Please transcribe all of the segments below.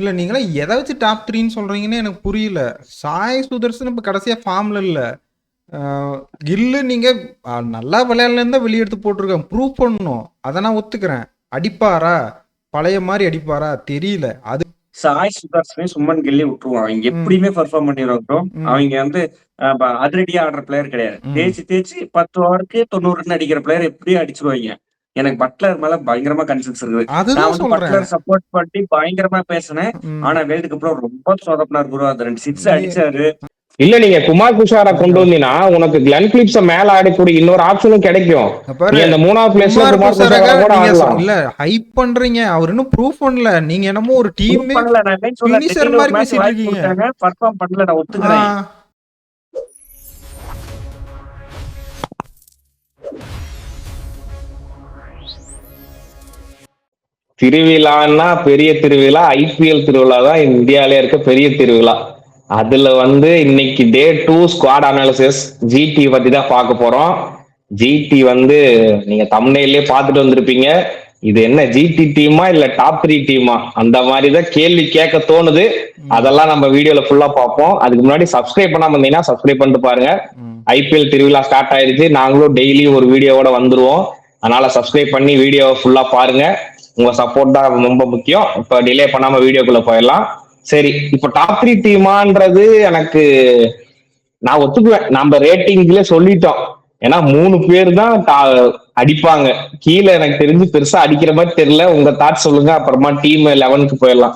இல்ல நீங்களாம் எதை வச்சு டாப் 3ன்னு சொல்றீங்கன்னு எனக்கு புரியல. சாய் சுதர்சன் இப்ப கடைசியா ஃபார்ம்ல இல்ல. கில்லு நீங்க நல்லா விளையாடலன்னு தான் வெளிய எடுத்து போட்டிருக்காங்க. ப்ரூவ் பண்ணணும். அத நான் ஒத்துக்கிறேன். அடிப்பாரா? பழைய மாரி அடிப்பாரா? தெரியல. அது சாய் சுதர்சனையும் சுமன் கில்லி விட்டுருவான். அவங்க ம், எப்படியுமே பெர்ஃபார்ம் பண்ணிடுவாங்க ப்ரோ. ம், அவங்க வந்து அதிரடியா ஆடுற பிளேயர் கிடையாது. ம். தேய்ச்சு தேய்ச்சு 10 ஓவருக்கு 90 ரன் அடிக்கிற பிளேயர் எப்படியும் அடிச்சுருவாங்க. எனக்கு பட்லர் மேல பயங்கரமா கன்ஃபிடன்ஸ் இருக்குது. நான் அதுதான் வந்து சொல்றேன். பட்லர் சப்போர்ட் பண்ணி பயங்கரமா பேசினேன். ம். ஆனா வேர்ல்டு கப்ல ரொம்ப சொதப்பினார் ப்ரோ. அந்த 2 சிக்ஸ் நீ அடிச்சாரு. இல்ல நீங்க குமார் குஷாரா கொண்டு அதுதான். வந்தீங்கன்னா உனக்கு கிளன் பிலிப்ஸ மேல ஆடக்கூடிய இன்னொரு ஆப்ஷனும் கிடைக்கும். நீ பாரு அந்த 3வது பிளேஸ்ல குமார் குமார் குசாரகா குஷாரா கூட நீங்க ஆடலாம். இல்ல ஹைப் பண்றீங்க. அவர் இன்னும் ப்ரூஃப் பண்ணல. நீங்க என்னமோ ஒரு ப்ரூவ் டீமே பண்ணல. நான் என்னன்னு சொல்ல பினிஷர் திடீர்னு ஒரு மாரி மேட்ச் பேசிட்டு வாய்ப்பு இருக்கீங்க. குடுத்தாங்க. பெர்ஃபார்ம் பண்ணல. நான் ஆ. ஒத்துக்கிறேன். திருவிழான்னா பெரிய திருவிழா, ஐபிஎல் திருவிழா தான் இந்தியாவிலே இருக்க பெரிய திருவிழா. அதுல வந்து இன்னைக்கு டே 2 ஸ்குவாட் அனாலிசிஸ் ஜிடி பத்தி தான் பார்க்க போறோம். ஜிடி வந்து நீங்க தம்ப்நெயிலே பார்த்துட்டு வந்திருப்பீங்க. இது என்ன ஜிடி டீமா இல்ல டாப் 3 டீமா அந்த மாதிரி தான் கேள்வி கேட்க தோணுது. ம், அதெல்லாம் நம்ம வீடியோல ஃபுல்லா பார்ப்போம். அதுக்கு முன்னாடி சப்ஸ்கிரைப் பண்ணாம இருந்தீங்கன்னா சப்ஸ்கிரைப் பண்ணிட்டு பாருங்க. ம். ஐபிஎல் திருவிழா ஸ்டார்ட் ஆயிடுச்சு. நாங்களும் டெய்லி ஒரு வீடியோவோட வந்துருவோம். அதனால சப்ஸ்கிரைப் பண்ணி வீடியோ ஃபுல்லா பாருங்க. உங்க சப்போர்ட் தான் ரொம்ப முக்கியம். இப்ப டிலே பண்ணாம வீடியோக்குள்ள போயிடலாம். சரி, இப்ப டாப் 3 டீமான்றது எனக்கு நான் ஒத்துக்குவேன். நம்ம ரேட்டிங்ல சொல்லிட்டோம். ஏன்னா 3 பேர் தான் அடிப்பாங்க. கீழே எனக்கு தெரிஞ்சு பெருசா அடிக்கிற மாதிரி தெரியல. உங்க தாட் சொல்லுங்க. அப்புறமா டீம் 11க்கு போயிடலாம்.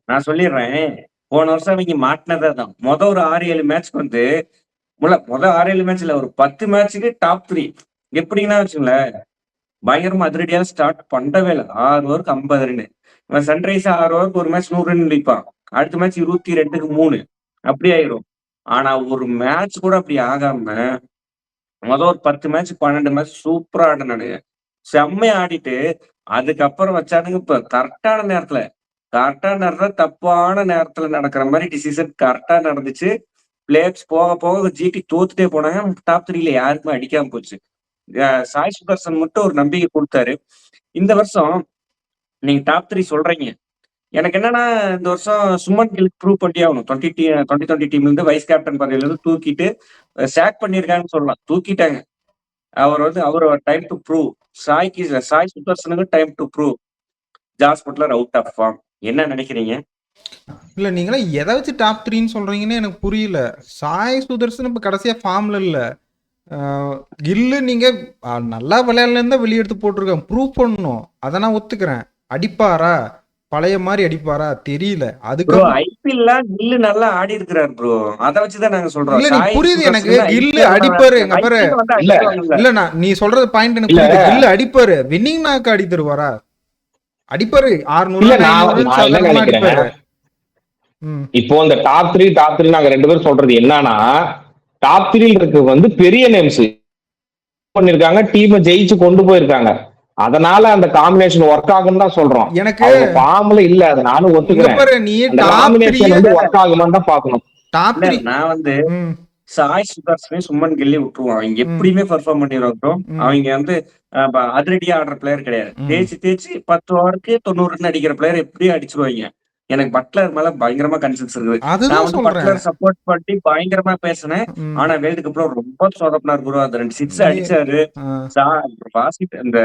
நான் சொல்லிடுறேன். போன வருஷம் அவங்க மாட்டினதே தான். ஒரு 6, 7 மேட்ச்க்கு வந்து மொத 6, 7 மேட்ச் இல்ல. ஒரு 10 மேட்ச்சுக்கு டாப் 3. எப்படின்னா வச்சுங்களேன், பயங்கரமா அதிரடியா ஸ்டார்ட் பண்ணவே இல்ல. 6 ஓவருக்கு 50 ரன்னு. இவன் சன்ரைஸ் 6 ஓவருக்கு ஒரு மேட்ச் 100 ரன் அடிப்பான். அடுத்த மேட்ச் 22க்கு 3 அப்படி ஆயிரும். ஆனா ஒரு மேட்ச் கூட அப்படி ஆகாம, ஒரு 10 மேட்ச் 12 மேட்ச் சூப்பரா ஆடுனானுங்க. செம்மையா ஆடிட்டு, அதுக்கப்புறம் வச்சானுங்க இப்ப கரெக்டான நேரத்துல தப்பான நேரத்துல நடக்கிற மாரி டிசிஷன் கரெக்ட்டா நடந்துச்சு. பிளேயர்ஸ் போக போக ஜிடி தோத்துட்டே போனாங்க. டாப் 3ல யாருக்குமே அடிக்காம போச்சு. சாய் சுதர்சன் மட்டும் ஒரு நம்பிக்கை குடுத்தாரு. இந்த வருஷம் நீங்க டாப் 3 சொல்றீங்க. எனக்கு என்னன்னா, இந்த வருஷம் சுமன் கில்க்கு ப்ரூவ் பண்ணியே ஆகணும். 2020 டீம்ல இருந்து வைஸ் கேப்டன் பதவியிலிருந்து தூக்கிட்டு சாக் பண்ணியிருக்காங்கன்னு சொல்லலாம். தூக்கிட்டாங்க. அவரு டைம் டூ ப்ரூவ். சாய் சுதர்சனுக்கு time to prove. Jos Buttler out of form. என்ன நினைக்கிறீங்க? இல்ல நீங்களாம் எதை வச்சு டாப் 3ன்னு சொல்றீங்கன்னு எனக்கு புரியல. சாய் சுதர்சன் இப்ப கடைசியா ஃபார்ம்ல இல்ல. கில்லு நீங்க நல்லா விளையாடலன்னு தான் வெளிய எடுத்து போட்டிருக்காங்க. ப்ரூவ் பண்ணணும். அத நான் ஒத்துக்கிறேன். அடிப்பாரா? பழைய மாரி அடிப்பாரா? தெரியல. ப்ரோ அதுக்கப்புறம் ஐபிஎல்ல கில்லு நல்லா ஆடி இருக்கிறாரு ப்ரோ. அத வச்சு தான் நாங்க சொல்றோம். இல்ல நீ சாய் புரியுது எனக்கு. சுதர்சன் கில்லு ஐபிஎல் அடிப்பாரு. எங்க பாரு. ஐபிஎல் வந்து இல்ல அடிச்சுவாங்கல்ல. இல்ல நீ சொல்றது பாயிண்ட் எனக்கு இல்ல புரியுது. கில்லு அடிப்பாரு. வின்னிங் நாக்கு அடி தருவாரா? அடிப்பாரு. 600 இல்ல ரன், 500 நான் ரன் நான் என்ன சாதாரணமா நினைக்கிறேன், அடிப்பாரு. ம். இப்போ இந்த டாப் 3 நாங்க 2 பேரும் சொல்றது என்னன்னா, டாப் 3 இருக்கு வந்து பெரிய நேம்ஸ் பண்ணிருக்காங்க, டீமை ஜெயிச்சு கொண்டு போயிருக்காங்க. அதனால அந்த காம்பினேஷன் ஒர்க் ஆகும்னு தான் சொல்றோம். எனக்கு அவங்க ஃபார்ம்ல இல்ல, அதை நானும் இங்க ஒத்துக்கிறேன். பாரு நீ அந்த டாப் 3 காம்பினேஷன் வந்து ஒர்க் ஆகுமான்னு தான் பார்க்கணும். டாப் இல்ல 3 நான் வந்து ம், சாய் சுதர்சனையும் சுமன் கில்லி விட்டுருவான். அவங்க ம், எப்படியுமே பெர்ஃபார்ம் பண்ணிடுவாங்க ப்ரோ. ம், அவங்க வந்து அதிரடியா ஆடுற பிளேயர் கிடையாது. ம். தேய்ச்சு தேய்ச்சு 10 ஓவருக்கு 90 ரன் அடிக்கிற பிளேயர் எப்படியும் அடிச்சுருவாங்க. எனக்கு பட்லர் மேல பயங்கரமா கன்ஃபிடன்ஸ் இருக்குது. நான் அதுதான் வந்து சொல்றேன். பட்லர் சப்போர்ட் பண்ணி பயங்கரமா பேசினேன். ம். ஆனா வேர்ல்டு கப்ல ரொம்ப சொதப்பினார் ப்ரோ. அந்த 2 சிக்ஸ் நீ அடிச்சாரு. ஆ, வாசிட் இந்த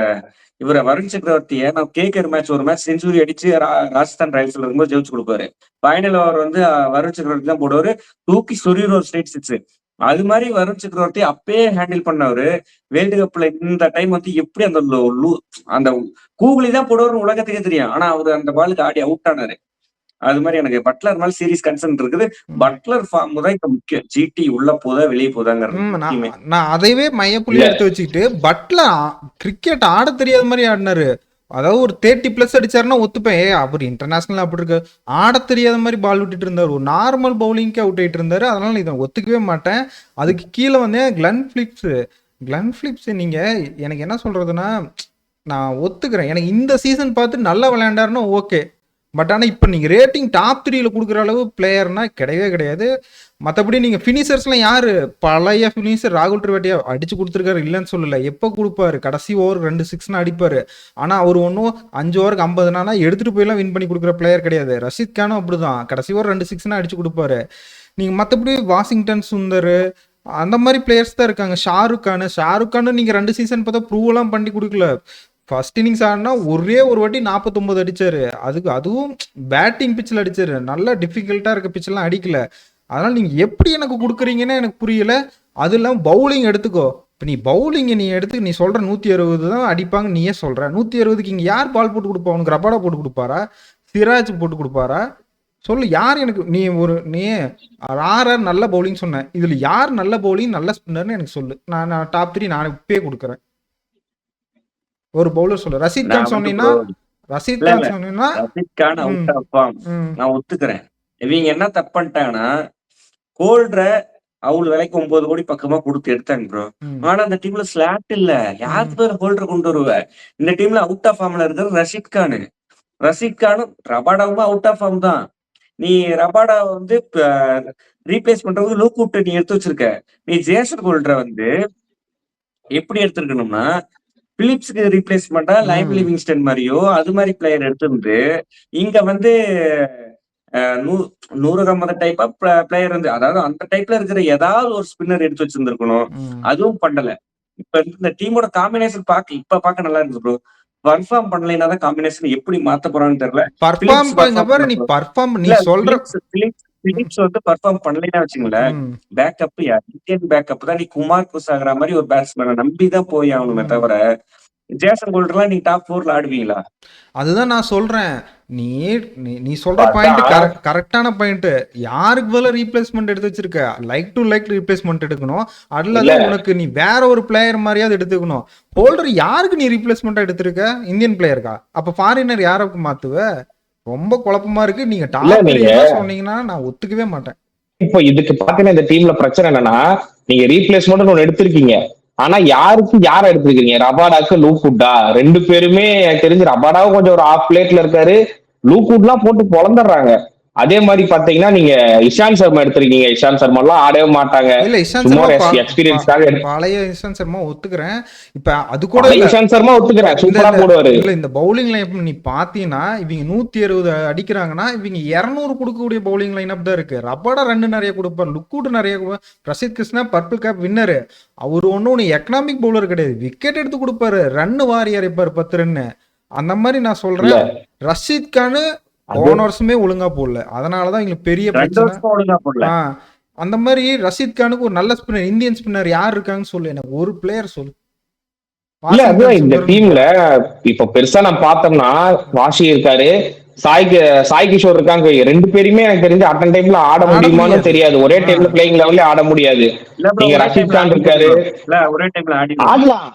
வருண் சக்கரவர்த்திய நான் கேகேஆர் ஒரு மேட்ச் செஞ்சுரி அடிச்சு ராஜஸ்தான் ராயல்ஸ்ல இருக்கும்போது ஜெயிச்சு கொடுப்பாரு. ஃபைனல் ஓவர் வந்து வருண் சக்கரவர்த்தி தான் போடுவாரு. தூக்கி சொறிகிற ஒரு ஸ்ட்ரெயிட் சிக்ஸ். அது மாதிரி வருண் சக்கரவர்த்தி அப்பயே ஹேண்டில் பண்ணவரு. வேர்ல்டு கப்ல இந்த டைம் வந்து எப்படி அந்த கூகுளி தான் போடுவாருன்னு உலகத்துக்கே தெரியும். ஆனா அவரு அந்த பாலுக்கு ஆடி அவுட் ஆனாரு. அது மாதிரி எனக்கு பட்லர் மேல சீரியஸ் கன்சர்ன் இருக்குது. ம். பட்லர் ஃபார்ம் தான் இப்ப முக்கியம். ஜிடி உள்ள போதா வெளியே போதாங்கிறது நான் முக்கியமே. நான் அதையவே மையப்புள்ளியா இல்ல எடுத்து வச்சுக்கிட்டு பட்ல கிரிக்கெட் ஆட தெரியாத மாதிரி ஆடினாரு. அதாவது ஒரு 30+ அடிச்சாருன்னா ஒத்துப்பேன். அவர் இன்டர்நேஷனல் அப்படி இருக்கு. ஆட தெரியாத மாதிரி பால் விட்டுட்டு இருந்தாரு. ஒரு நார்மல் பவுலிங்க்கு அவுட் ஆயிட்டு இருந்தாரு. அதனால இதை ஒத்துக்கவே மாட்டேன். அதுக்கு கீழே வந்து கிளன் பிலிப்ஸ் நீங்க எனக்கு என்ன சொல்றதுன்னா, நான் ஒத்துக்கிறேன். எனக்கு இந்த சீசன் பார்த்து நல்லா விளையாண்டாருன்னா ஓகே. பட் ஆனா இப்ப நீங்க ரேட்டிங் டாப் 3ல குடுக்குற அளவு பிளேயர்னா கிடையவே கிடையாது. மத்தபடி நீங்க ஃபினிஷர்ஸ்லாம் யாரு? பழைய ஃபினிஷர் ராகுல் திரிபாட்டியா அடிச்சு குடுத்துருக்காரு, இல்லன்னு சொல்லல. எப்ப குடுப்பாரு? கடைசி ஓவர் 2 6ன்னு அடிப்பாரு. ஆனா அவரு ஒன்னும் 5 ஓவருக்கு 50னா எடுத்துட்டு போய்லாம் வின் பண்ணி குடுக்குற பிளேயர் கிடையாது. ரஷீத் கானும் அப்படிதான். கடைசி ஓவர் 2 6னா அடிச்சு குடுப்பாரு. நீங்க மத்தபடி வாஷிங்டன் சுந்தர் அந்த மாதிரி பிளேயர்ஸ் தான் இருக்காங்க. ஷாருக் கான் நீங்க 2 சீசன் பார்த்தா ப்ரூவ் எல்லாம் பண்ணி கொடுக்கல. ஃபர்ஸ்ட் இன்னிங்ஸ் ஆடினா ஒரே ஒரு வாட்டி 49 அடிச்சாரு. அதுவும் பேட்டிங் பிச்சில் அடிச்சாரு. நல்லா டிஃபிகல்ட்டா இருக்க பிச்செல்லாம் அடிக்கல. அதனால நீங்க எப்படி எனக்கு கொடுக்குறீங்கன்னு எனக்கு புரியல. அது இல்லாமல் பவுலிங் எடுத்துக்கோ. இப்போ நீ பவுலிங்கை நீ எடுத்து நீ சொல்ற 160 தான் அடிப்பாங்க நீயே சொல்ற. 160க்கு இங்கே யார் பால் போட்டு கொடுப்பா? உனக்கு ரபாடா போட்டு கொடுப்பாரா? சிராஜ் போட்டு கொடுப்பாரா? சொல்லு யார் எனக்கு. நீ ஆர் நல்ல பவுலிங் சொன்ன. இதுல யார் நல்ல பவுலிங் நல்ல ஸ்பின்னர்னு எனக்கு சொல்லு. நான் டாப் 3 நான் இப்பயே கொடுக்குறேன். ஒரு பவுலர் சொல்லு. ரஷீத் கான் சொன்னீங்கன்னா Rashid Khan out of form நான் ஒத்துக்கிறேன். இவங்க என்ன தப்பு பண்ணிட்டாங்கன்னா கோல்ட்ர அவ்வளவு விலைக்கு 9 கோடி பக்கமா கொடுத்து எடுத்தாங்க ப்ரோ. ஆனா அந்த டீம்ல ஸ்லாட் இல்ல. யாருக்கு பேர் ஹோல்டர் கொண்டு வருவ? இந்த டீம்ல அவுட் ஆஃப் ஃபார்ம்ல இருக்கிறது ரஷீத் கானும் ரபாடாவும் அவுட் ஆஃப் ஃபார்ம் தான். நீ ரபாடா வந்து ரீப்ளேஸ் பண்றதுக்கு லூக்கூட்ட நீ எடுத்து வச்சிருக்க. நீ ஜேசன் ஹோல்டரை வந்து எப்படி எடுத்திருக்கணும்னா பிலிப்ஸ்க்கு ரீப்ளேஸ்மெண்டா லைம் லிவிங்ஸ்டன் மாதிரியோ அது மாதிரி பிளேயர் எடுத்திருந்து இங்க வந்து 150 டைப் ஆஃப் பிளேயர் வந்து அதாவது அந்த டைப்ல இருக்கிற ஏதாவது ஒரு ஸ்பின்னர் எடுத்து வச்சிருந்திருக்கணும். அதுவும் பண்ணல. இப்ப இந்த டீமோட காம்பினேஷன் பாக்க நல்லா இருக்கு ப்ரோ. பர்ஃபார்ம் பண்ணலைனாதான் காம்பினேஷன் எப்படி மாத்த போறான்னு தெரியல. பிலிப்ஸ் வந்து பர்ஃபார்ம் பண்ணலைன்னா வச்சுங்களேன், பேக்கப் இந்தியன் பேக்கப் தான். நீ குமார் குசாகிற மாதிரி ஒரு பேட்ஸ்மேனை நம்பிதான் போய் ஆகணுமே தவிர ஜேசன் ஹோல்டர்லாம் நீ டாப் 4ல ஆடுவீங்களா? அதுதான் நான் சொல்றேன். நீ சொல்ற பாயிண்ட் கரெக்டான பாயிண்ட். யாருக்கு பதிலா ரீப்ளேஸ்மெண்ட் எடுத்து வச்சிருக்க? லைக் டு லைக் ரீப்ளேஸ்மெண்ட் எடுக்கணும். அல்லது உனக்கு நீ வேற ஒரு பிளேயர் மாதிரியாவது எடுத்துக்கணும். ஹோல்டர் யாருக்கு நீ ரீப்ளேஸ்மெண்டா எடுத்திருக்க? இந்தியன் பிளேயருக்கா? அப்ப ஃபாரினர் யாருக்கு மாத்துவ? ரொம்ப குழப்பமா இருக்கு. நீங்க டாப் சொன்னீங்கன்னா நான் ஒத்துக்கவே மாட்டேன். இப்போ இதுக்கு பாத்தீங்கன்னா இந்த டீம்ல பிரச்சனை என்னன்னா, நீங்க ரீப்ளேஸ்மெண்ட் ஒண்ணு எடுத்திருக்கீங்க. ஆனா யார எடுத்திருக்கீங்க? ரபாடாக்கு லூக்வுட்டா? 2 பேருமே எனக்கு தெரிஞ்சு ரபாடாவும் கொஞ்சம் ஒரு ஆஃப் பிளேட்ல இருக்காரு. லூக்வுட்லாம் போட்டு பொழந்துடுறாங்க. அதே மாதிரி பாத்தீங்கன்னா நீங்க இஷாந்த் சர்மா எடுத்திருக்கீங்க. இஷாந்த் சர்மா எல்லாம் ஆடவே மாட்டாங்க. இல்ல இஷாந்த் பழைய இஷாந்த் சர்மா ஒத்துக்கிறேன். இப்ப அது கூட இஷாந்த் சர்மா ஒத்துக்கிறேன், சூப்பரா போடுவாரு. இல்ல இந்த பவுலிங் லைன் நீ பாத்தீங்கன்னா இவங்க 160 அடிக்கிறாங்கன்னா இவங்க 200 கொடுக்கக்கூடிய பவுலிங் லைன் அப் தான் இருக்கு. ரபாடா ரன் நிறைய கொடுப்பார், லுக்கூட் நிறைய. Prasidh Krishna purple cap winner. அவரு ஒண்ணு எக்கனாமிக் பவுலர் கிடையாது. விக்கெட் எடுத்து கொடுப்பாரு, ரன் வாரி அரைப்பாரு 10 ரன்னு. அந்த மாதிரி நான் சொல்றேன். ரஷீத் கான் போன வருஷமே ஒழுங்கா போடல. அதனாலதான் எங்களுக்கு பெரிய பிரச்சனை. அந்த மாதிரி ரஷீத் கானுக்கு ஒரு நல்ல ஸ்பின்னர், இந்தியன் ஸ்பின்னர் யார் இருக்காங்கன்னு சொல்லு. எனக்கு ஒரு பிளேயர் சொல்லு. இல்ல அதுதான் இந்த டீம்ல இப்ப பெருசா நான் பார்த்தோம்னா வாஷி இருக்காரு, சாய் கிஷோர் இருக்காங்க. 2 பேருமே எனக்கு தெரிஞ்சு அட்டன் டைம்ல ஆட முடியுமான்னு தெரியாது. ஒரே டைம்ல பிளேயிங் லெவல்ல ஆட முடியாது. நீங்க ரஷீத் கான் இருக்காரு, ஒரே டைம்ல ஆடலாம்.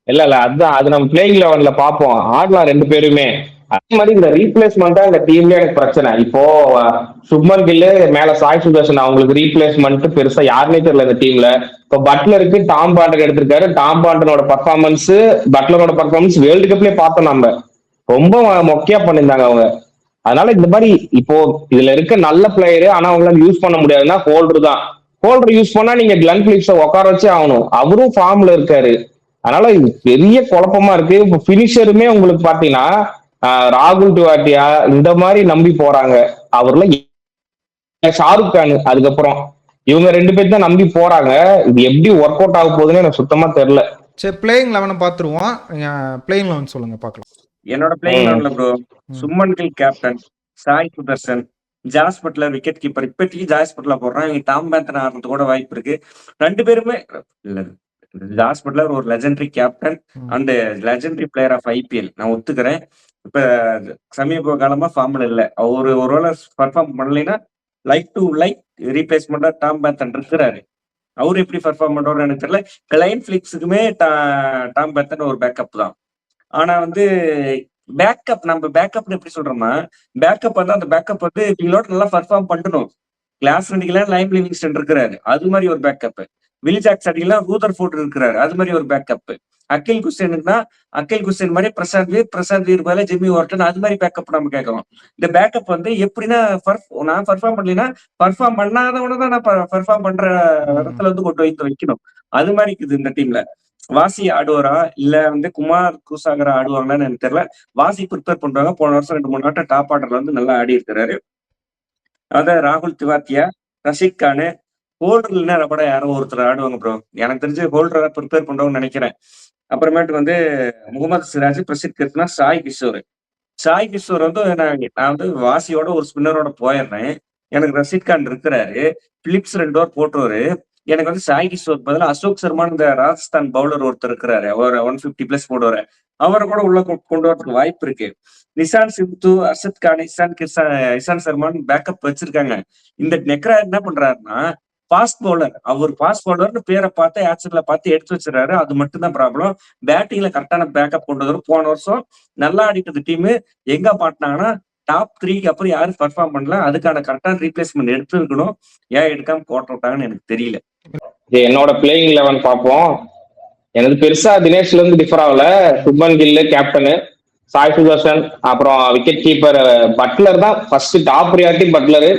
இல்ல அதுதான் அது நம்ம பிளேயிங் லெவல்ல பாப்போம். ஆடலாம் 2 பேருமே. அதே மாதிரி இந்த ரீப்ளேஸ்மெண்டா இந்த டீம்ல எனக்கு பிரச்சனை. இப்போ சுப்மன் கில்லு மேல சாய் சுதர்ஷன், அவங்களுக்கு ரீப்ளேஸ்மெண்ட் பெருசா யாருன்னே தெரியல இந்த டீம்ல. இப்போ பட்லருக்கு டாம் பாண்டன் எடுத்திருக்காரு. டாம் பாண்டனோட பர்ஃபார்மன்ஸ், பட்லரோட பர்ஃபார்மன்ஸ் வேர்ல்டு கப்லயே பார்த்தோம். நம்ம ரொம்ப மொக்கையா பண்ணியிருந்தாங்க அவங்க. அதனால இந்த மாதிரி இப்போ இதுல இருக்க நல்ல பிளேயரு, ஆனா அவங்களால யூஸ் பண்ண முடியாதுன்னா ஹோல்டர் தான். ஹோல்டர் யூஸ் பண்ணா நீங்க கிளன் பிலிப்ஸை உட்கார வச்சே ஆகணும். அவரும் ஃபார்ம்ல இருக்காரு. அதனால இது பெரிய குழப்பமா இருக்கு. இப்போ பினிஷருமே உங்களுக்கு பாத்தீங்கன்னா ராகுல் திவாட்டியா இந்த மாதிரி நம்பி போறாங்க. அவர்ல ஷாருக் கான், அதுக்கப்புறம் இவங்க 2 பேர் தான் நம்பி போறாங்க. இது எப்படி ஒர்க் அவுட் ஆக போகுதுன்னு எனக்கு சுத்தமா தெரியல. சரி, பிளேயிங் 11 பாத்துருவோம். பிளேயிங் 11 சொல்லுங்க பாக்கலாம். என்னோட பிளேயிங் 11ல bro Shubman Gill captain, Sai Sudharsan, Jos Buttler wicket keeper. இப்போதைக்கு ஜாஸ் பட்லர் போடுறான். இவங்க டாம் பேந்தன் ஆடுறது கூட வாய்ப்பு இருக்கு. 2 பேருமே ஜாஸ் பட்லர் ஒரு legendary captain and legendary player of IPL, நான் ஒத்துக்கிறேன். இப்ப சமீப காலமா ஃபார்ம்ல இல்ல. அவரு ஒருவேளை பர்ஃபார்ம் பண்ணலைன்னா லைக் டு லைக் ரீப்ளேஸ்மெண்டா டாம் பேந்தன் இருக்கிறாரு. அவரு எப்படி பர்ஃபார்ம் பண்றாருன்னு எனக்கு தெரியல. கிளைன் பிலிப்ஸுக்குமே டாம் பேந்தன் ஒரு பேக்கப் தான். ஆனா வந்து பேக்கப் நம்ம பேக்கப்னு எப்படி சொல்றோம்னா, பேக்கப் வந்து அந்த பேக்கப் வந்து இவங்களோட நல்லா பர்ஃபார்ம் பண்ணணும். கிளாஸ் அடிக்கலாம் லைம் லிவிங்ஸ்டன் இருக்கிறாரு, அது மாதிரி ஒரு பேக்கப். வில் ஜாக்ஸ் அடிக்கலாம் ரூதர்ஃபோர்ட் இருக்கிறாரு, அது மாதிரி ஒரு பேக்கப். அகில் குஸ்டேனுக்குன்னா அகில் குஸ்டேன் மாதிரி பிரசாந்த் வீர் பதிலா ஜிம்மி வார்டன் அது மாதிரி பேக்கப் நம்ம கேட்கறோம். இந்த பேக்கப் வந்து எப்படின்னா நான் பெர்ஃபார்ம் பண்ணலைன்னா பெர்ஃபார்ம் பண்ணாதவன தான் நான் பெர்ஃபார்ம் பண்ற இடத்துல வந்து கொண்டு வைத்து வைக்கணும். அது மாதிரி இருக்குது இந்த டீம்ல. வாசி ஆடுவாரா இல்ல வந்து குமார் குசாகரா ஆடுவாங்களான்னு எனக்கு தெரியல. வாசி ப்ரிப்பேர் பண்றாங்க. போன வருஷம் 2-3 நாட்டை டாப் ஆர்டர்ல வந்து நல்லா ஆடி இருக்கிறாரு. அதான் ராகுல் திவாத்தியா, ரஷீத் கானு, ஹோல்டர்ல ரபடா யாரோ ஒருத்தர் ஆடுவாங்க ப்ரோ. எனக்கு தெரிஞ்சு ஹோல்டரா ப்ரிப்பேர் பண்றவங்கன்னு நினைக்கிறேன். அப்புறமேட்டு வந்து முகமது சிராஜ், பிரசித் கிருஷ்ணா, சாய் கிஷோர். சாய் கிஷோர் வந்து நான் வந்து வாசியோட ஒரு ஸ்பின்னரோட போயிடுறேன். எனக்கு ரஷீத் கான் இருக்கிறாரு. பிலிப்ஸ் 2 ஓவர் போட்டுருவாரு. எனக்கு வந்து சாய் கிஷோர் பதிலா அசோக் சர்மான்னு இந்த ராஜஸ்தான் பவுலர் ஒருத்தர் இருக்கிறாரு. அவர் 150+ போடுவாரு. அவரை கூட உள்ள கொண்டு வரதுக்கு வாய்ப்பு இருக்கு. நிசான் சிந்து, அர்ஷத் கான், இசான் சர்மான் பேக்கப் வச்சிருக்காங்க. இந்த நெக்ரா என்ன பண்றாருன்னா ஃபாஸ்ட் பவுலர். அவர் ஃபாஸ்ட் பவுலர்னு பேரை பார்த்து ஆக்சன்ல பார்த்து எடுத்து வச்சிடறாரு. அது மட்டும் தான் ப்ராப்ளம். பேட்டிங்ல கரெக்டான பேக்கப் கொண்டு வரும். போன வருஷம் நல்லா ஆடிட்டது டீம் எங்க பாட்டினாங்கன்னா டாப் 3க்கு அப்புறம் யாரும் பெர்ஃபார்ம் பண்ணல. அதுக்கான கரெக்டான ரீப்ளேஸ்மெண்ட் எடுத்து இருக்கணும். ஏன் எடுக்காம போட்டு விட்டாங்கன்னு எனக்கு தெரியல. என்னோட பிளேயிங் 11 பார்ப்போம். எனக்கு பெருசா தினேஷ்ல இருந்து டிஃபர் ஆகல. சுப்மன் கில்லு கேப்டனு, சாய் சுதர்ஷன், அப்புறம் விக்கெட் கீப்பர் பட்லர் தான் first top priority. Butler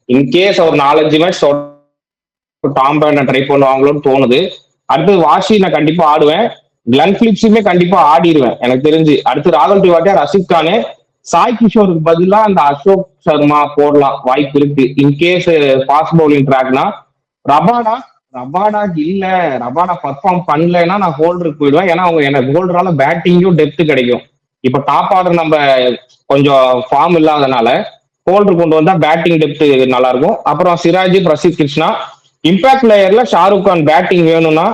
in case ஒரு 4-5 மேட்ச் டாம் பேண்டை ட்ரை பண்ணுவாங்களோன்னு தோணுது. அடுத்து வாஷி நான் கண்டிப்பா ஆடுவேன். கிளன் பிலிப்ஸுமே கண்டிப்பா ஆடிடுவேன் எனக்கு தெரிஞ்சு. அடுத்து ராகுல் திவாட்டியா, ரஷீத் கானு, சாய் கிஷோருக்கு பதிலா அந்த அசோக் சர்மா போடலாம் வாய்ப்பு இருக்கு. இன்கேஸ் ஃபாஸ்ட் பவுலிங் ட்ராக்னா ரபாடா இல்ல, ரபாடா பர்ஃபார்ம் பண்ணலைன்னா நான் ஹோல்டருக்கு போயிடுவேன். ஏன்னா அவங்க எனக்கு ஹோல்டரால பேட்டிங்கும் டெப்த் கிடைக்கும். இப்ப டாப் ஆர்டர் நம்ம கொஞ்சம் ஃபார்ம் இல்லாதனால ஹோல்டர் கொண்டு வந்தா பேட்டிங் டெப்த் நல்லா இருக்கும். அப்புறம் சிராஜ், பிரசித் கிருஷ்ணா. இம்பாக்ட் பிளேயர்ல ஷாருக் கான் பேட்டிங் வேணும்னா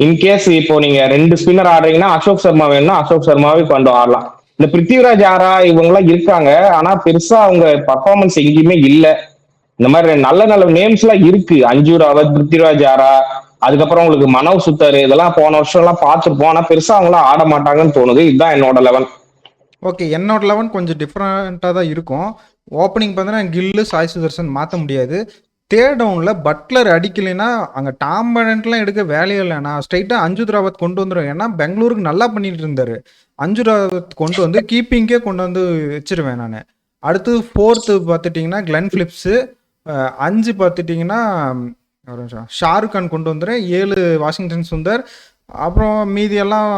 இன்கேஸ் இப்போ நீங்க 2 ஸ்பின்னர் ஆடுறீங்கன்னா அசோக் சர்மா வேணும்னா அசோக் சர்மாவே கொண்டு ஆடலாம். இந்த பிருத்திவிராஜ் ஆரா இவங்க எல்லாம் இருக்காங்க. ஆனா பெருசா அவங்க பர்ஃபார்மன்ஸ் எங்கேயுமே இல்ல. இந்த மாதிரி நல்ல நல்ல நேம்ஸ் எல்லாம் இருக்கு. அஞ்சு ராவத், பிருத்திவிராஜ் ஆரா, அதுக்கப்புறம் உங்களுக்கு மனவ் சுத்தர், இதெல்லாம் போன வருஷம் எல்லாம் பார்த்துருப்போம். ஆனா பெருசா அவங்களாம் ஆட மாட்டாங்கன்னு தோணுது. இதுதான் என்னோட 11. ஓகே, என்னோட 11 கொஞ்சம் டிஃப்ரெண்ட்டாக தான் இருக்கும். ஓப்பனிங் பார்த்தீங்கன்னா கில்லு, சாய் சுதர்சன் மாற்ற முடியாது. தேர்ட் டவுனில் பட்லர் அடிக்கலைன்னா அங்கே டாம் பேண்டெலாம் எடுக்க வேலையே இல்லை. நான் ஸ்ட்ரைட்டாக அஞ்சு ராவத் கொண்டு வந்துடுவேன். ஏன்னா பெங்களூருக்கு நல்லா பண்ணிட்டு இருந்தார். அஞ்சு ராவத் கொண்டு வந்து கீப்பிங்கே கொண்டு வந்து வச்சிருவேன் நான். அடுத்து ஃபோர்த்து பார்த்துட்டிங்கன்னா கிளன் பிலிப்ஸு, 5 பார்த்துட்டிங்கன்னா ஷாருக் கான் கொண்டு வந்துடுறேன். 7 வாஷிங்டன் சுந்தர். அப்புறம் மீதியெல்லாம்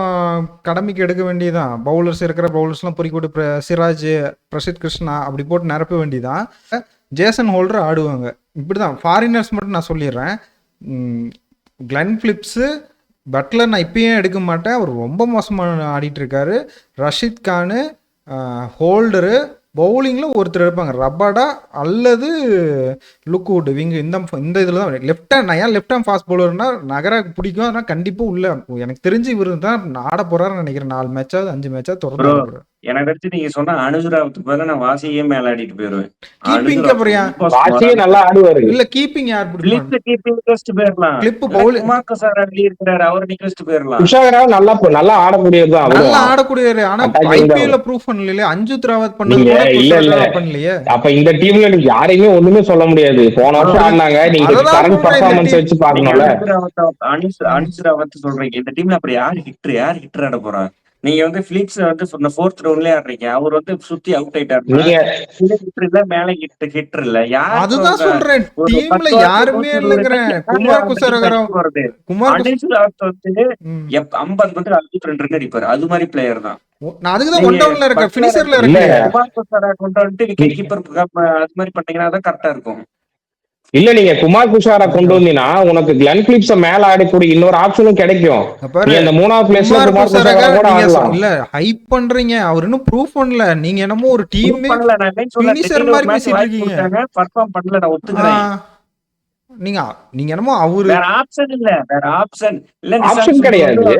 கடமைக்கு எடுக்க வேண்டியதான். பவுலர்ஸ் இருக்கிற பவுலர்ஸ்லாம் பொறிக்கூட்டு சிராஜ், பிரசித் கிருஷ்ணா அப்படி போட்டு நிரப்ப வேண்டியதான். ஜேசன் ஹோல்டர் ஆடுவாங்க. இப்படி தான் ஃபாரினர்ஸ் மட்டும் நான் சொல்லிடுறேன். கிளன் பிலிப்ஸு, பட்லர் நான் இப்பயும் எடுக்க மாட்டேன். அவர் ரொம்ப மோசமாக ஆடிட்டு இருக்காரு. ரஷீத் கானு, ஹோல்டரு, பவுலிங்கில் ஒருத்தர் எடுப்பாங்க ரபாடா அல்லது லுக்வுட். இவங்க இந்த இதில் தான் லெஃப்ட் ஹேண்ட். நான் ஏன் லெஃப்ட் ஹேண்ட் ஃபாஸ்ட் பவுலர்னா நகராக்கு பிடிக்கும். ஆனால் கண்டிப்பாக உள்ள எனக்கு தெரிஞ்சு இவர் தான் ஆட போறாருன்னு நினைக்கிறேன். 4 மேட்சாவது 5 மேட்சாவது தொடர்ந்து. எனக்கு தெரிஞ்சு நீங்க சொன்ன அனுஜராவத்துக்கு பதிலா நான் வாசியே மேல ஆடிட்டு போயிருவேன். கீப்பிங் அப்புறம் வாசியே நல்லா ஆடுவாரு. இல்ல கீப்பிங் யார் பிடிக்கும்? கீப்பிங் டெஸ்ட் போயிரலாம். கிளிப் பவுலிங் குமார் குசாரா இருக்கிறாரு, அவர் நிக்கஸ்ட் போயிரலாம். குஷாகரா நல்லா ஆடக்கூடியதுதான். நல்லா ஆடக்கூடியவர். ஆனா ஐபிஎல்ல ப்ரூஃப் பண்ணல. அஞ்சு ராவத் பண்ணல. பண்ணலையே. அப்ப இந்த டீம்ல நீங்க யாரையுமே ஒண்ணுமே சொல்ல முடியாது. போன வருஷம் ஆடினாங்க. நீங்க கரண்ட் பெர்ஃபார்மன்ஸ் வச்சு பாக்கணும்ல. அனுஜ் ராவத் சொல்றீங்க. இந்த டீம்ல அப்படி யார் ஹிட்டர் ஆட போறா? நீங்க வந்து பிலிப்ஸ் வந்து ஃபோர்த் ரவுண்ட்லயே ஆடுறீங்க. அவர் வந்து சுத்தி அவுட் ஆயிட்டாரு. மேல ஹிட்டர் இல்ல. அதுதான் சொல்றேன். டீம்ல யாருமே இல்லங்கறேன். குமார் குசாரா வருது. அனுஜ் ராவத் வந்து 50 பந்து 62 ரன் அடிப்பாரு. அது மாதிரி பிளேயர் தான். நான் அதுக்கு தான் ஒன் டவுன்ல இருக்கேன், ஃபினிஷர்ல இருக்கேன். குமார் குசாரா கொண்டு வந்து விக்கெட் கீப்பர் அது மாதிரி பண்ணீங்கன்னா தான் கரெக்டா இருக்கும். இல்ல நீங்க குமார் குஷாரா கொண்டு வந்தீங்கன்னா உனக்கு கிளன் பிலிப்ஸ் மேல ஆடக்கூடிய இன்னொரு ஆப்ஷனும் கிடைக்கும். அந்த 3வது பிளேஸ்ல குமார் குஷாரா கூட ஆடலாம். இல்ல ஹைப் பண்றீங்க. அவர் இன்னும் ப்ரூஃப் பண்ணல. நீங்க என்னமோ ஒரு டீம் ஃபினிஷர் மாதிரி பேசிட்டு இருக்கீங்க. பெர்ஃபார்ம் பண்ணல, நான் ஒத்துக்கிறேன். நீங்க என்னமோ அவரு வேற ஆப்ஷன் இல்ல. ஆப்ஷன் கிடையாது.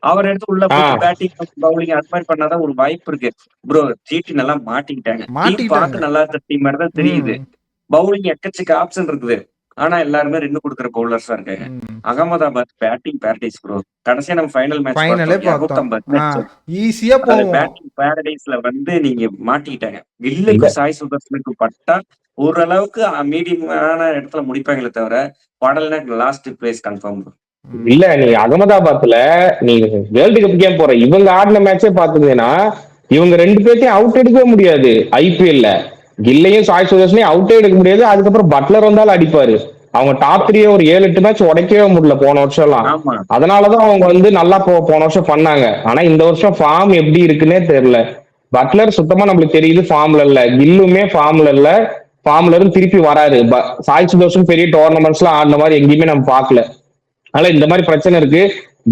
அவர் எடுத்து உள்ள போட்டு பேட்டிங் பவுலிங் அது மாதிரி பண்ணாதான் ஒரு வாய்ப்பு இருக்கு. ப்ரோ ஜிடி நல்லா மாட்டிக்கிட்டாங்க. பார்க்க நல்லா இருக்க டீம் மாதிரி தான் தெரியுது. பவுலிங் எக்கச்சக்க ஆப்ஷன் இருக்குது. ஆனா எல்லாருமே 2 கொடுக்குற பவுலர்ஸா இருக்காங்க. Ahmedabad batting paradise bro. கடைசியா நம்ம ஃபைனலே பார்த்தோம். ஈஸியா போவோம். பேட்டிங் பேரடைஸ்ல வந்து நீங்க மாட்டிக்கிட்டாங்க. கில்லுக்கு சாய் சுதர்சனுக்கு பட்டா ஓரளவுக்கு மீடியமான இடத்துல முடிப்பாங்களே தவிர படல்னா லாஸ்ட் பிளேஸ் கன்ஃபார்ம். இல்ல நீ அகமதாபாத்ல நீ வேர்ல்டு கப் கேம் போற இவங்க ஆடின மேட்சே பாத்துக்கீங்கன்னா இவங்க ரெண்டு பேர்த்தையும் அவுட் எடுக்கவே முடியாது ஐபிஎல்ல. கில்லையும் சாய் சுதர்ஷனையும் அவுட்டே எடுக்க முடியாது. அதுக்கப்புறம் பட்லர் வந்தாலும் அடிப்பாரு. அவங்க டாப் 3 ஒரு 7-8 மேட்ச் உடைக்கவே முடியல போன வருஷம் எல்லாம். ஆமா. அதனாலதான் அவங்க வந்து நல்லா போன வருஷம் பண்ணாங்க. ஆனா இந்த வருஷம் ஃபார்ம் எப்படி இருக்குன்னே தெரியல. பட்லர் சுத்தமா நம்மளுக்கு தெரியுது ஃபார்ம்ல இல்ல. கில்லுமே ஃபார்ம்ல இல்ல. ஃபார்ம்ல இருந்து திருப்பி வராரு. சாய் சுதர்ஷன் பெரிய டோர்னமெண்ட்ஸ் எல்லாம் ஆடின மாதிரி எங்கேயுமே நம்ம பார்க்கல. அதனால இந்த மாதிரி பிரச்சனை இருக்கு.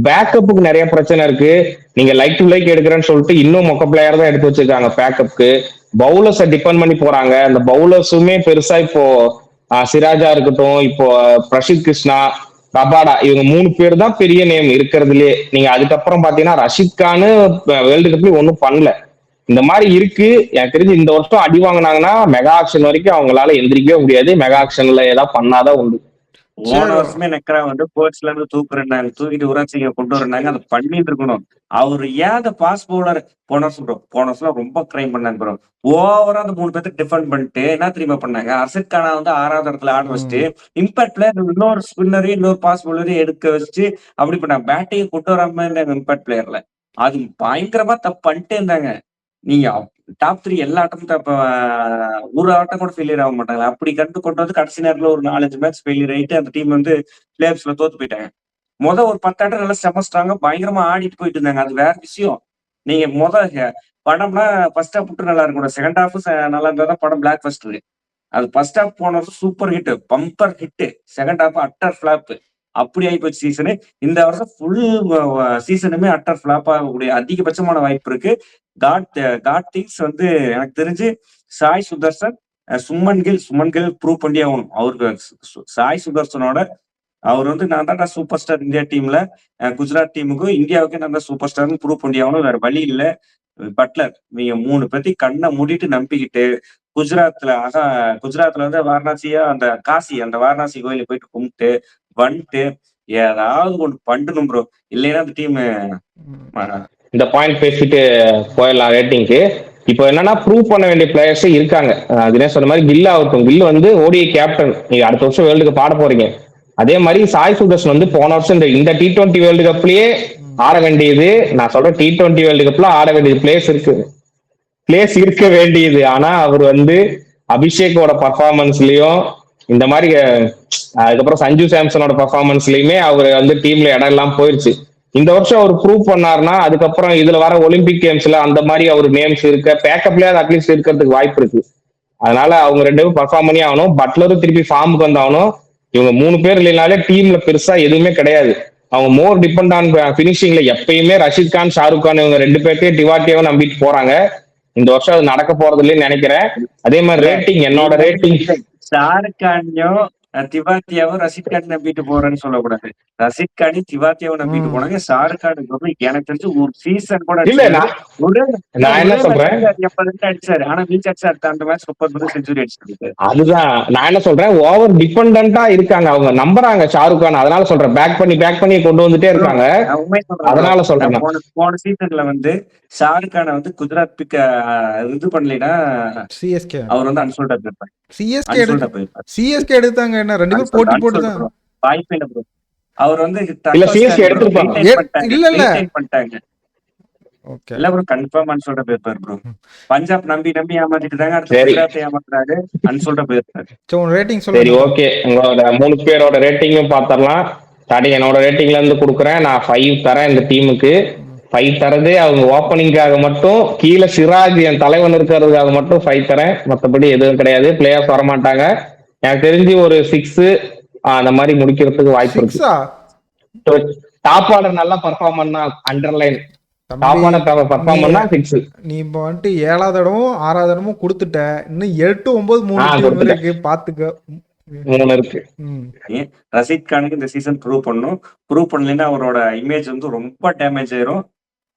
பேக்கப்புக்கு நிறைய பிரச்சனை இருக்கு. நீங்க லைக் டு லைக் எடுக்கிறேன்னு சொல்லிட்டு இன்னும் மொக்க பிளேயர் தான் எடுத்து வச்சிருக்காங்க பேக்கப்புக்கு. பவுலர்ஸை டிபெண்ட் பண்ணி போறாங்க. அந்த பவுலர்ஸுமே பெருசா இப்போ சிராஜா இருக்கட்டும், இப்போ பிரசித் கிருஷ்ணா, ரபாடா, இவங்க 3 பேர் தான் பெரிய நேம் இருக்கிறதுலே. நீங்க அதுக்கப்புறம் பாத்தீங்கன்னா ரஷித் கானு வேர்ல்டு கப்லயும் ஒன்றும் பண்ணல. இந்த மாதிரி இருக்கு. எனக்கு தெரிஞ்சு இந்த வருஷம் அடி வாங்கினாங்கன்னா மெகா ஆக்ஷன் வரைக்கும் அவங்களால எந்திரிக்கவே முடியாது. மெகா ஆக்ஷன்ல ஏதாவது பண்ணாதான் உண்டு. போன சரி. வருஷமே நெக்கரா வந்து கோச்ல இருந்து தூக்குறாங்க, தூக்கிட்டு உராட்சிங்க கொண்டு வர்றாங்க. அதை பண்ணிட்டு இருக்கணும். அவரு ஏன் அந்த பாஸ் பவுலர் போன வருஷம் ப்ரோ, போன வருஷம் ரொம்ப கிரைம் பண்ணாங்க ப்ரோ. ஓவரா அந்த 3 பேருக்கு டிஃபெண்ட் பண்ணிட்டு என்ன தெரியுமா பண்ணாங்க, அர்ஷத் கானா வந்து 6வது இடத்துல ஆட வச்சுட்டு இம்பாக்ட் பிளேயர் இன்னொரு ஸ்பின்னரையும் இன்னொரு பாஸ் பவுலரையும் எடுக்க வச்சு அப்படி பண்ணாங்க. பேட்டையும் கொண்டு வராம இருந்தாங்க இம்பாக்ட் பிளேயர்ல. அது பயங்கரமா தப்பு பண்ணிட்டே இருந்தாங்க. நீங்க டாப் 3 எல்லா ஆட்டமும் ஒரு ஆட்டம் கூட ஃபெயிலியர் ஆக மாட்டாங்க. அப்படி கொண்டு வந்து கடைசி நேரத்துல ஒரு 4-5 மேட்ச் ஃபெயிலியர் ஆயிட்டு அந்த டீம் வந்து பிளே ஆஃப்ஸ்ல தோத்து போயிட்டாங்க. ஒரு 10 ஆட்டம் நல்லா செம ஸ்ட்ராங்கா பயங்கரமா ஆடிட்டு போயிட்டு இருந்தாங்க. அது வேற விஷயம். நீங்க படம்னா ஃபர்ஸ்ட் ஹாஃப் மட்டும் நல்லா இருக்கும். செகண்ட் ஹாஃப் நல்லா இருந்தா தான் படம் பிளாக் பஸ்டர். அது ஃபர்ஸ்ட் ஹாஃப் போன வருஷம் super hit, bumper hit. Second half utter flop. அப்படி ஆயிப்போச்சு சீசனு. இந்த வருஷம் ஃபுல் சீசனுமே அட்டர் ஃபிளாப் ஆகக்கூடிய அதிகபட்சமான வாய்ப்பு இருக்கு. காட் திங்ஸ் வந்து எனக்கு தெரிஞ்சு சாய் சுதர்சன், சுமன் கில் ப்ரூவ் பண்ணி ஆகணும். அவருக்கு சாய் சுதர்சனோட அவர் வந்து நான் தான் சூப்பர் ஸ்டார் இந்தியா டீம்ல, குஜராத் டீமுக்கும் இந்தியாவுக்கு நான் தான் சூப்பர் ஸ்டார்னு ப்ரூவ் பண்ணி ஆகணும். வேற வழி இல்ல. பட்லர் நீங்க 3 பேத்தி கண்ணை மூடிட்டு நம்பிக்கிட்டு குஜராத்ல வந்து வாரணாசியா அந்த வாரணாசி கோயில போயிட்டு கும்பிட்டு வந்துட்டு ஏதாவது ஒன்று பண்ணணும் ப்ரோ. இல்லைன்னா அந்த டீம் இந்த பாயிண்ட் பேசிட்டு போயிடலாம் ரேட்டிங்க்கு. இப்போ என்னன்னா ப்ரூவ் பண்ண வேண்டிய பிளேயர்ஸ் இருக்காங்க. தினேஷ் சொன்ன மாதிரி கில் ஆகட்டும். கில் வந்து ஓடிஐ கேப்டன். நீங்க அடுத்த வருஷம் வேர்ல்டு கப் ஆட போறீங்க. அதே மாதிரி சாய் சுதர்ஷன் வந்து போன வருஷம் இந்த T20 வேர்ல்டு கப்லயே ஆட வேண்டியது, நான் சொல்றேன் T20 வேர்ல்டு கப்ல ஆட வேண்டியது பிளேஸ் இருக்க வேண்டியது. ஆனா அவர் வந்து அபிஷேக்கோட பர்ஃபார்மன்ஸ்லயும் இந்த மாதிரி அதுக்கப்புறம் சஞ்சு சாம்சனோட பர்ஃபார்மன்ஸ்லயுமே அவர் வந்து டீம்ல இடம் எல்லாம் போயிருச்சு. இந்த வருஷம் அவர் ப்ரூவ் பண்ணாருன்னா அதுக்கப்புறம் இதுல வர ஒலிம்பிக் கேம்ஸ்ல அந்த மாதிரி அவர் நேம்ஸ் இருக்க பேக்கப்லயே அட்லீஸ்ட் இருக்கிறதுக்கு வாய்ப்பு இருக்கு. அதனால அவங்க 2 பேரும் பர்ஃபார்ம் பண்ணி ஆகணும். பட்லரும் திருப்பி ஃபார்முக்கு வந்தாகணும். இவங்க 3 பேர் இல்லைனாலே டீம்ல பெருசா எதுவுமே கிடையாது. அவங்க மோர் டிபெண்ட் ஆன் பினிஷிங்ல எப்பயுமே ரஷித் கான், ஷாருக் கான் இவங்க 2 பேர்த்தையும் டிவாட்டியாவும் நம்பிட்டு போறாங்க. இந்த வருஷம் அது நடக்க போறது இல்லைன்னு நினைக்கிறேன். அதே மாதிரி ரேட்டிங், என்னோட ரேட்டிங் ஷாருக் கானையும் திவாத்தியாவும் ரஷித் கான் நம்பிட்டு போறேன்னு சொல்லக்கூடாது. ரஷித் கானி திவாத்தியாவும் நம்பிட்டு போனாங்க. ஷாருக் கானுக்கு எனக்கு தெரிஞ்சு ஒரு சீசன் கூட இல்ல. நான் என்ன சொல்றேன், 80 அடிச்சாரு. ஆனா மீச் அடிச்சு அந்த மேட்ச் 30 செஞ்சுரி அடிச்சிருக்கு. அதுதான் நான் என்ன சொல்றேன், ஓவர் டிபெண்டா இருக்காங்க. அவங்க நம்புறாங்க ஷாருக் கான். அதனால சொல்றேன் பேக் பண்ணி கொண்டு வந்துட்டே இருக்காங்க. அதனால சொல்றேன். போன சீசன்ல வந்து ஷாருக் கானை வந்து குஜராத் பிக்க இது பண்ணலைன்னா சிஎஸ்கே அவர் வந்து அன்சோல்டா போயிருப்பாரு. சிஎஸ்கே எடுத்தாங்க. என்ன 2 பேரும் போட்டி போட்டுதான் வாய்ப்பே இல்ல ப்ரோ. அவர் வந்து இல்ல சிஎஸ்கே எடுத்துப்பாங்க. இல்ல பண்ணிட்டாங்க. ஓகே இல்ல ப்ரோ, கன்ஃபார்ம் அன்சோல்டா போயிருப்பாரு ப்ரோ. பஞ்சாப் நம்பி ஏமாத்திட்டு தாங்க. அடுத்து குஜராத் ஏமாத்துறாரு, அன்சோல்டா போயிருப்பாரு. ரேட்டிங் சரி, சொல்லுங்க. ஓகே. உங்களோட 3 பேரோட ரேட்டிங்கும் பாத்திரலாம். ஸ்டார்டிங் என்னோட ரேட்டிங்ல இருந்து கொடுக்குறேன். நான் 5 தரேன் இந்த டீமுக்கு. 5 தரது அவங்க ஓப்பனிங்காக மட்டும். கீழே சிராஜ் என் தலைவன் இருக்கிறதுக்காக மட்டும் 5 தரேன். மற்றபடி எதுவும் கிடையாது. பிளே ஆஃப் வர மாட்டாங்க. எனக்கு தெரிஞ்சு ஒரு 6 அந்த மாதிரி முடிக்கிறதுக்கு வாய்ப்பு இருக்கு. டாப் ஆர்டர் நல்லா பர்ஃபார்ம் பண்ணா அண்டர்லைன், டாப் ஆர்டர் பர்ஃபார்ம் பண்ணா 6. நீ இப்போ வந்துட்டு 7வது இடமும் 6வது இடமும் கொடுத்துட்ட. இன்னும் 8, 9, 3 இருக்கு. பாத்துக்க 3 இருக்கு. ரஷித் கானுக்கு இந்த சீசன் ப்ரூவ் பண்ணலைன்னா அவரோட இமேஜ் வந்து ரொம்ப டேமேஜ் ஆயிரும்.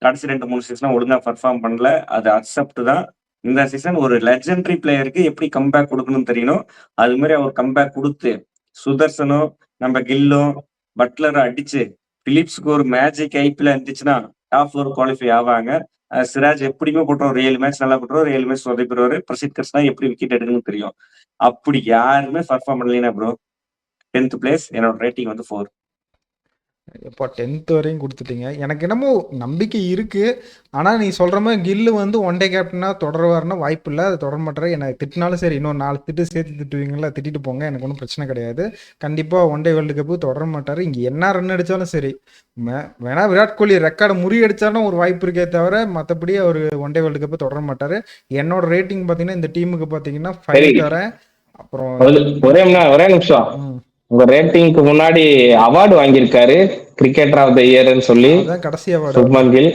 கடைசி 2-3 சீசன் ஒழுங்கா பர்ஃபார்ம் பண்ணல. அது அக்செப்ட் தான். இந்த சீசன் ஒரு லெஜெண்டரி பிளேயருக்கு எப்படி கம்பேக் கொடுக்கணும்னு தெரியணும். அது மாதிரி அவர் கம்பேக் கொடுத்து சுதர்சனும் நம்ம கில்லும் பட்லரை அடிச்சு பிலிப்ஸ்க்கு ஒரு மேஜிக் ஐபிஎல் இருந்துச்சுன்னா டாப் 4 குவாலிஃபை ஆவாங்க. சிராஜ் எப்படியுமே போட்டுரும். ஒரு 7 மேட்ச் நல்லா போட்டுருவாரு, 7 மேட்ச் சொதப்பிடுவாரு. பிரசித் கிருஷ்ணா எப்படி விக்கெட் எடுக்கணும்னு தெரியும். அப்படி யாருமே பர்ஃபார்ம் பண்ணலைன்னா ப்ரோ 10th பிளேஸ். என்னோட ரேட்டிங் வந்து 4. எப்போ 10th வரையும் கொடுத்துட்டீங்க. எனக்கு என்னமோ நம்பிக்கை இருக்கு. ஆனா நீ சொல்ற மாதிரி கில்லு வந்து ஒன் டே கேப்டனா தொடருவாருன்னா வாய்ப்பு இல்லை. அது தொடர மாட்டாரு. எனக்கு திட்டினாலும் சரி, இன்னும் 4 திட்டு சேர்த்து திட்டுவீங்களா, திட்டிட்டு போங்க, எனக்கு ஒன்றும் பிரச்சனை கிடையாது. கண்டிப்பா ஒன் டே வேர்ல்டு கப்பு தொடர மாட்டாரு. இங்க என்ன ரன் அடிச்சாலும் சரி, வேணா விராட் கோலி ரெக்கார்டை முறியடிச்சாலும் ஒரு வாய்ப்பு இருக்கே தவிர மற்றபடி அவர் ஒன் டே வேர்ல்டு கப்பு தொடர மாட்டாரு. என்னோட ரேட்டிங் பார்த்தீங்கன்னா இந்த டீமுக்கு பார்த்தீங்கன்னா 5 சரி, தரேன். அப்புறம் ஒரே நிமிஷம். ம், உங்க ரேட்டிங்க்கு முன்னாடி அவார்டு வாங்கியிருக்காரு கிரிக்கெட்டர் ஆஃப் த இயர்னு சொல்லி அதான் கடைசி அவார்டு. சுப்மன் கில்.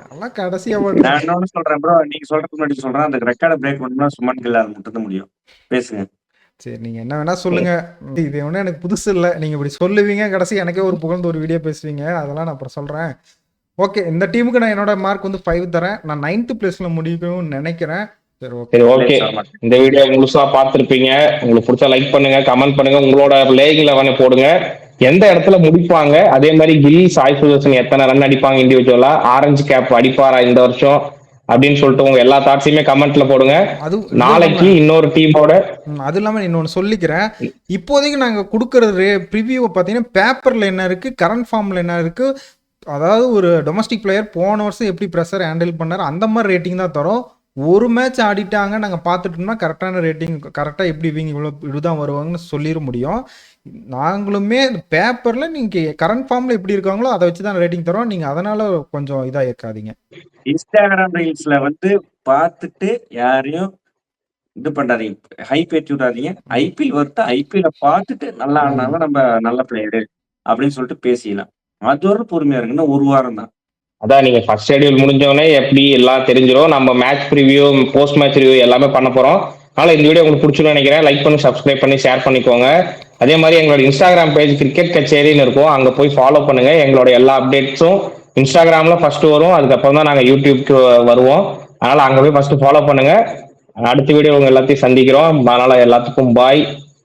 அதெல்லாம் கடைசி அவார்டு. நான் இன்னொன்னு சொல்றேன் ப்ரோ, நீங்க சொல்றதுக்கு முன்னாடி சொல்றேன், அந்த ரெக்கார்டை பிரேக் பண்ணணும்னா சுமன் கில் அது மட்டும் தான் முடியும். பேசுங்க. சரி, நீங்க என்ன வேணா சொல்லுங்க. இது ஒன்றும் எனக்கு புதுசு இல்லை. நீங்க இப்படி சொல்லுவீங்க, கடைசி எனக்கே ஒரு புகழ்ந்து ஒரு வீடியோ பேசுவீங்க. அதெல்லாம் நான் அப்புறம் சொல்றேன். ஓகே, இந்த டீமுக்கு நான் என்னோட மார்க் வந்து 5 தரேன். நான் 9th பிளேஸ்ல முடிக்கணும்னு நினைக்கிறேன். சரி, ஓகே. சரி, ஓகே. இந்த வீடியோ முழுசா பார்த்திருப்பீங்க. உங்களுக்கு பிடிச்சா லைக் பண்ணுங்க, கமெண்ட் பண்ணுங்க, உங்களோட லேயிங் 11 போடுங்க. எந்த இடத்துல முடிப்பாங்க, அதே மாதிரி கில், சாய் சுதர்சன் எத்தனை ரன் அடிப்பாங்க இண்டிவிஜுவலா, ஆரஞ்சு கேப் அடிப்பாரா இந்த வருஷம் அப்படின்னு சொல்லிட்டு உங்க எல்லா தாட்ஸையுமே கமெண்ட்ல போடுங்க. அது நாளைக்கு இன்னொரு டீமோட அது இல்லாமல் இன்னொன்று சொல்லிக்கிறேன். இப்போதைக்கு நாங்கள் கொடுக்குறது ப்ரிவியூவை பார்த்தீங்கன்னா பேப்பரில் என்ன இருக்குது, கரண்ட் ஃபார்மில் என்ன இருக்குது, அதாவது ஒரு டொமஸ்டிக் பிளேயர் போன வருஷம் எப்படி ப்ரெஷர் ஹேண்டில் பண்ணார் அந்த மாதிரி ரேட்டிங் தான் தரோம். ஒரு மேட்ச் ஆடிட்டாங்க நாங்கள் பார்த்துட்டோம்னா கரெக்டான ரேட்டிங், கரெக்டாக எப்படி இவங்க இதுதான் வருவாங்கன்னு சொல்லிட முடியும். நாங்களுமே பேப்பரில் நீங்கள் கரண்ட் ஃபார்மில் எப்படி இருக்காங்களோ அதை வச்சு தான் ரேட்டிங் தரோம். நீங்கள் அதனால் கொஞ்சம் இதாக இருக்காதீங்க. இன்ஸ்டாகிராம் ரீல்ஸ்ல வந்து பார்த்துட்டு யாரையும் இது பண்ணாதீங்க, ஹைப் ஏற்றி விடாதீங்க. ஐபிஎல் வருது, ஐபிஎல் பார்த்துட்டு நல்லா ஆடினாலும் நம்ம நல்ல பிளேயரு அப்படின்னு சொல்லிட்டு பேசிடலாம். அது ஒரு பொறுமையா இருக்குன்னா ஒரு வாரம் தான். அதான் நீங்க ஃபர்ஸ்ட் ஷெட்யூல் முடிஞ்சோடனே எப்படி எல்லாம் தெரிஞ்சிடும். நம்ம match preview, post match review எல்லாமே பண்ண போறோம். அதனால இந்த வீடியோ உங்களுக்கு பிடிச்சிருன்னு நினைக்கிறேன். லைக் பண்ணி, சப்ஸ்கிரைப் பண்ணி, ஷேர் பண்ணிக்கோங்க. அதே மாதிரி எங்களோட இன்ஸ்டாகிராம் பேஜ் கிரிக்கெட் கச்சேரின்னு இருக்கும், அங்க போய் ஃபாலோ பண்ணுங்க. எங்களோட எல்லா அப்டேட்ஸும் இன்ஸ்டாகிராம்ல ஃபர்ஸ்ட் வரும், அதுக்கப்புறம் தான் நாங்க யூடியூப்க்கு வருவோம். அதனால அங்க போய் ஃபர்ஸ்ட் ஃபாலோ பண்ணுங்க. அடுத்த வீடியோ உங்க எல்லாத்தையும் சந்திக்கிறோம். அதனால எல்லாத்துக்கும் பாய்.